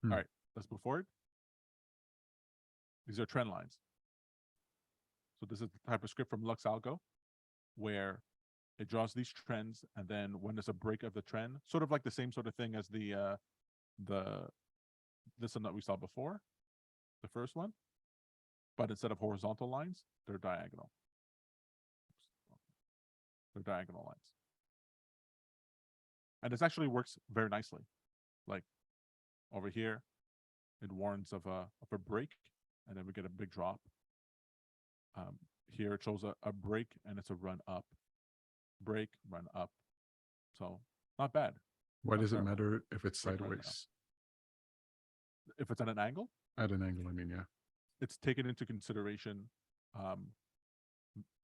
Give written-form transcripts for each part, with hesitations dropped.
All right, let's move forward. These are trend lines. So this is the type of script from LuxAlgo where it draws these trends, and then when there's a break of the trend, sort of like the same sort of thing as the this one that we saw before, the first one, but instead of horizontal lines, they're diagonal. They're diagonal lines. And this actually works very nicely. Like over here, it warns of a break, and then we get a big drop. Here it shows a break, and it's a run up. Break, run up. So not bad. Why Not does it terrible. matter if it's Break right now. sideways? If it's at an angle, At an angle, I mean, yeah. it's taken into consideration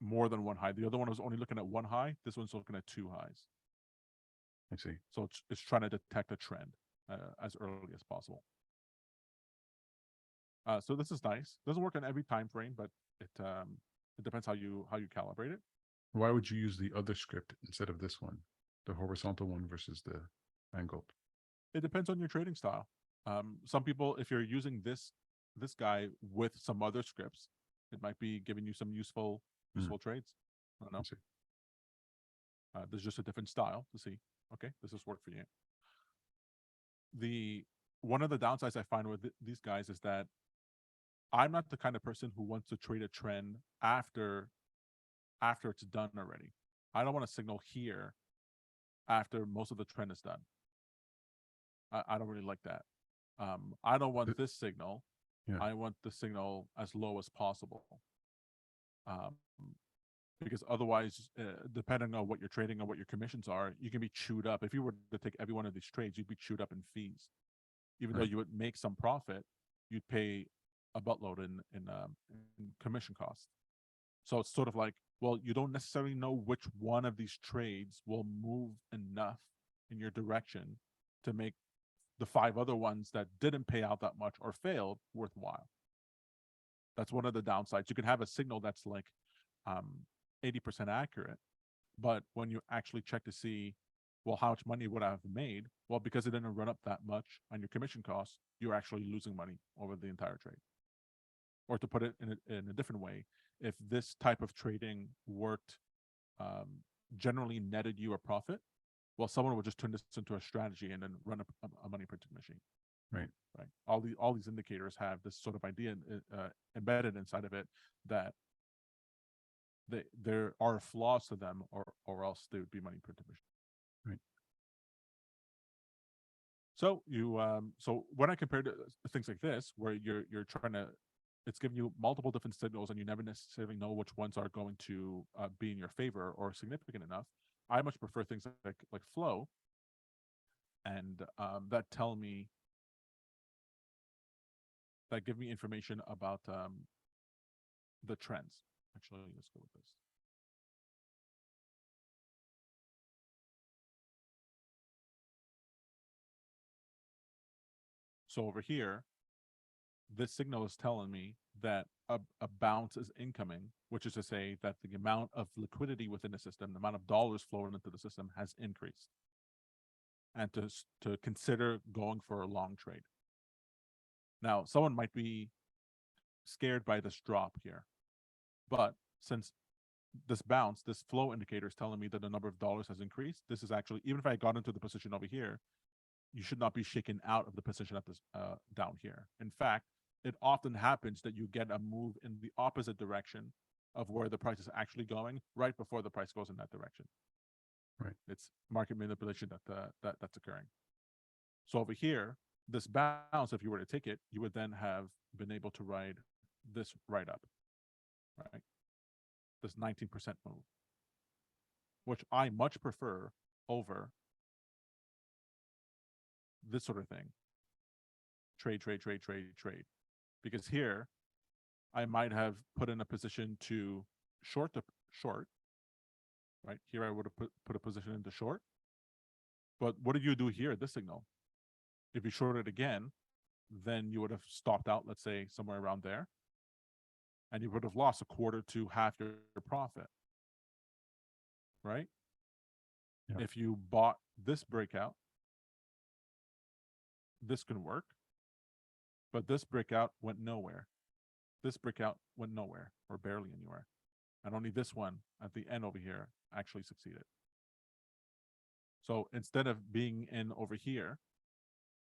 more than one high. The other one was only looking at one high. This one's looking at two highs. I see. So it's trying to detect a trend as early as possible. So this is nice. Doesn't work on every time frame, but it depends how you calibrate it. Why would you use the other script instead of this one, the horizontal one versus the angled? It depends on your trading style. Some people, if you're using this guy with some other scripts, it might be giving you some useful trades. I don't know. There's just a different style to see. Okay, does this work for you? One of the downsides I find with these guys is that I'm not the kind of person who wants to trade a trend after it's done already. I don't want to signal here after most of the trend is done. I don't really like that. I don't want this signal. Yeah. I want the signal as low as possible. Because otherwise, depending on what you're trading and what your commissions are, you can be chewed up. If you were to take every one of these trades, you'd be chewed up in fees. Even though you would make some profit, you'd pay a buttload in commission costs. So it's sort of like, well, you don't necessarily know which one of these trades will move enough in your direction to make the 5 other ones that didn't pay out that much or failed worthwhile. That's one of the downsides. You can have a signal that's like 80% accurate, but when you actually check to see, well, how much money would I have made? Well, because it didn't run up that much on your commission costs, you're actually losing money over the entire trade. Or to put it in a different way, if this type of trading worked, generally netted you a profit, well, someone would just turn this into a strategy and then run a money printing machine. Right. All these indicators have this sort of idea embedded inside of it that there are flaws to them, or else they would be money printing machine. Right. So so when I compare to things like this, where you're trying to, it's giving you multiple different signals, and you never necessarily know which ones are going to be in your favor or significant enough. I much prefer things like flow, and that tell me, that give me information about the trends. Actually, let's go with this. So over here, this signal is telling me that a bounce is incoming, which is to say that the amount of liquidity within the system, the amount of dollars flowing into the system, has increased, and to consider going for a long trade. Now, someone might be scared by this drop here, but since this bounce, this flow indicator is telling me that the number of dollars has increased, this is actually, even if I got into the position over here, you should not be shaken out of the position at this down here. In fact, it often happens that you get a move in the opposite direction of where the price is actually going right before the price goes in that direction. Right. It's market manipulation that's occurring. So over here, this bounce, if you were to take it, you would then have been able to ride this right up, right? This 19% move, which I much prefer over this sort of thing. Trade. Because here, I might have put in a position to short, right? Here I would have put a position into short. But what did you do here at this signal? If you shorted again, then you would have stopped out, let's say, somewhere around there. And you would have lost a quarter to half your profit, right? Yeah. If you bought this breakout, this can work. but this breakout went nowhere. This breakout went nowhere or barely anywhere. And only this one at the end over here actually succeeded. So instead of being in over here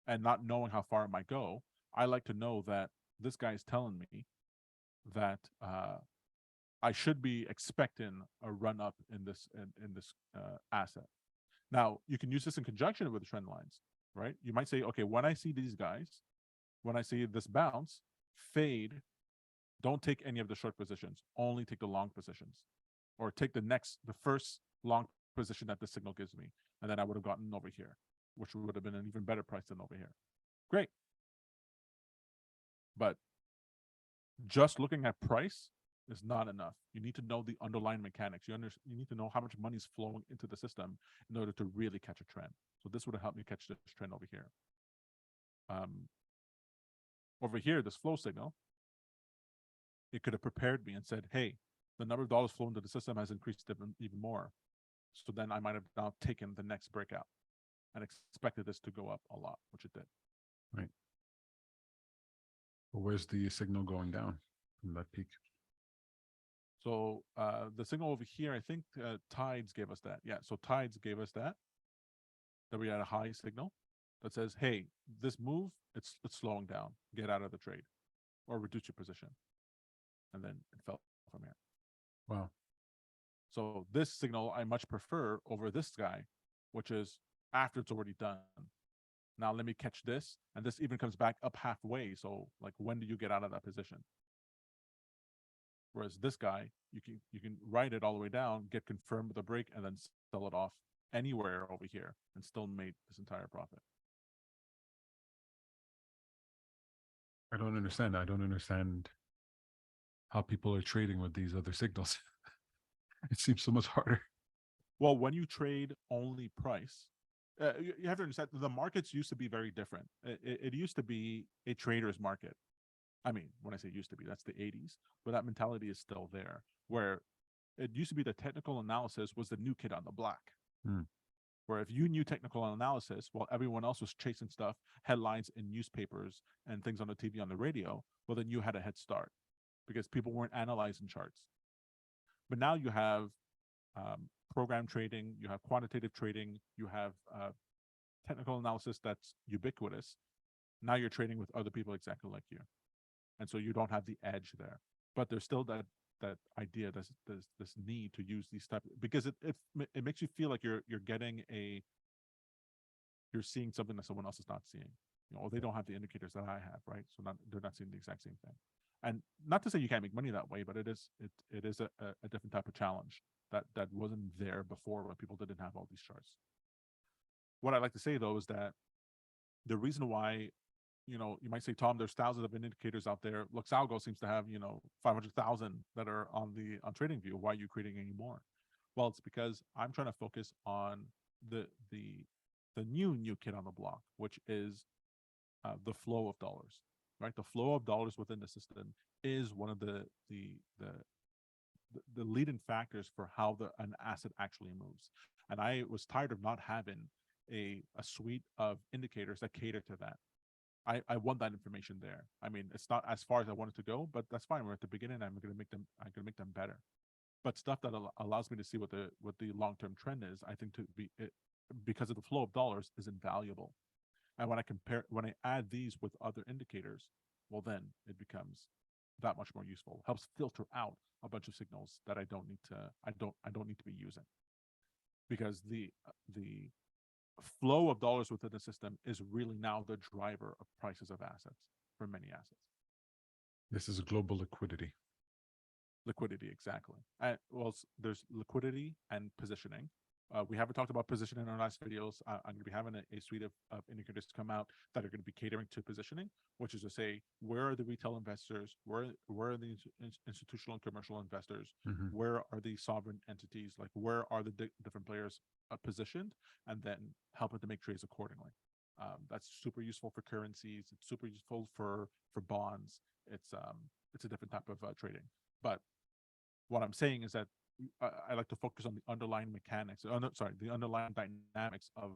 and not knowing how far it might go, I like to know that this guy is telling me that I should be expecting a run up in this asset. Now, you can use this in conjunction with the trend lines, right? You might say, okay, when I see these guys, when I see this bounce, fade, don't take any of the short positions, only take the long positions, or take the first long position that the signal gives me. And then I would have gotten over here, which would have been an even better price than over here. Great. But just looking at price is not enough. You need to know the underlying mechanics. You need to know how much money is flowing into the system in order to really catch a trend. So this would have helped me catch this trend over here. Over here, this flow signal, it could have prepared me and said, hey, the number of dollars flowing into the system has increased even more. So then I might have now taken the next breakout and expected this to go up a lot, which it did. Right. Well, where's the signal going down from that peak? So the signal over here, I think Tides gave us that. Yeah, so Tides gave us that we had a high signal that says, hey, this move, it's slowing down. Get out of the trade or reduce your position. And then it fell from here. Wow. So this signal I much prefer over this guy, which is after it's already done. Now let me catch this. And this even comes back up halfway. So like, when do you get out of that position? Whereas this guy, you can write it all the way down, get confirmed with a break, and then sell it off anywhere over here and still made this entire profit. I don't understand. I don't understand how people are trading with these other signals. It seems so much harder. Well, when you trade only price, you have to understand the markets used to be very different. It used to be a trader's market. I mean, when I say used to be, that's the 80s, but that mentality is still there, where it used to be the technical analysis was the new kid on the block. Where if you knew technical analysis while everyone else was chasing stuff, headlines in newspapers and things on the TV, on the radio, well, then you had a head start because people weren't analyzing charts. But now you have program trading, you have quantitative trading, you have technical analysis that's ubiquitous. Now you're trading with other people exactly like you. And so you don't have the edge there. But there's still that idea, this need to use these types, because it makes you feel like you're seeing something that someone else is not seeing. You know, they don't have the indicators that I have, right? So they're not seeing the exact same thing. And not to say you can't make money that way, but it is a different type of challenge that wasn't there before when people didn't have all these charts. What I'd like to say though is that the reason why, you know, you might say, Tom, there's thousands of indicators out there. LuxAlgo seems to have, 500,000 that are on TradingView. Why are you creating any more? Well, it's because I'm trying to focus on the new kid on the block, which is the flow of dollars, right? The flow of dollars within the system is one of the leading factors for how an asset actually moves. And I was tired of not having a suite of indicators that cater to that. I want that information there. I mean, it's not as far as I wanted to go, but that's fine. We're at the beginning. I'm gonna make them better. But stuff that allows me to see what the long-term trend is, I think because of the flow of dollars is invaluable. And when I add these with other indicators, well, then it becomes that much more useful. Helps filter out a bunch of signals that I don't need to be using, because the flow of dollars within the system is really now the driver of prices of assets for many assets. This is global liquidity. Liquidity, exactly. Well, there's liquidity and positioning. We haven't talked about positioning in our last videos. I'm going to be having a suite of indicators come out that are going to be catering to positioning, which is to say, where are the retail investors? Where are the institutional and commercial investors? Where are the sovereign entities? Like, where are the different players positioned? And then helping to make trades accordingly. That's super useful for currencies. It's super useful for bonds. It's a different type of trading. But what I'm saying is that I like to focus on the underlying mechanics, the underlying dynamics of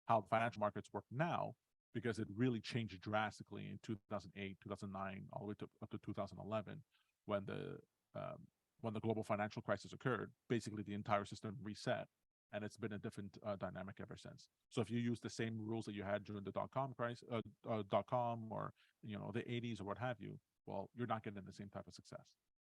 how financial markets work now, because it really changed drastically in 2008, 2009, all the way up to 2011, when the global financial crisis occurred. Basically, the entire system reset, and it's been a different dynamic ever since. So if you use the same rules that you had during the dot-com crisis, dot-com, or the 80s or what have you, well, you're not getting the same type of success.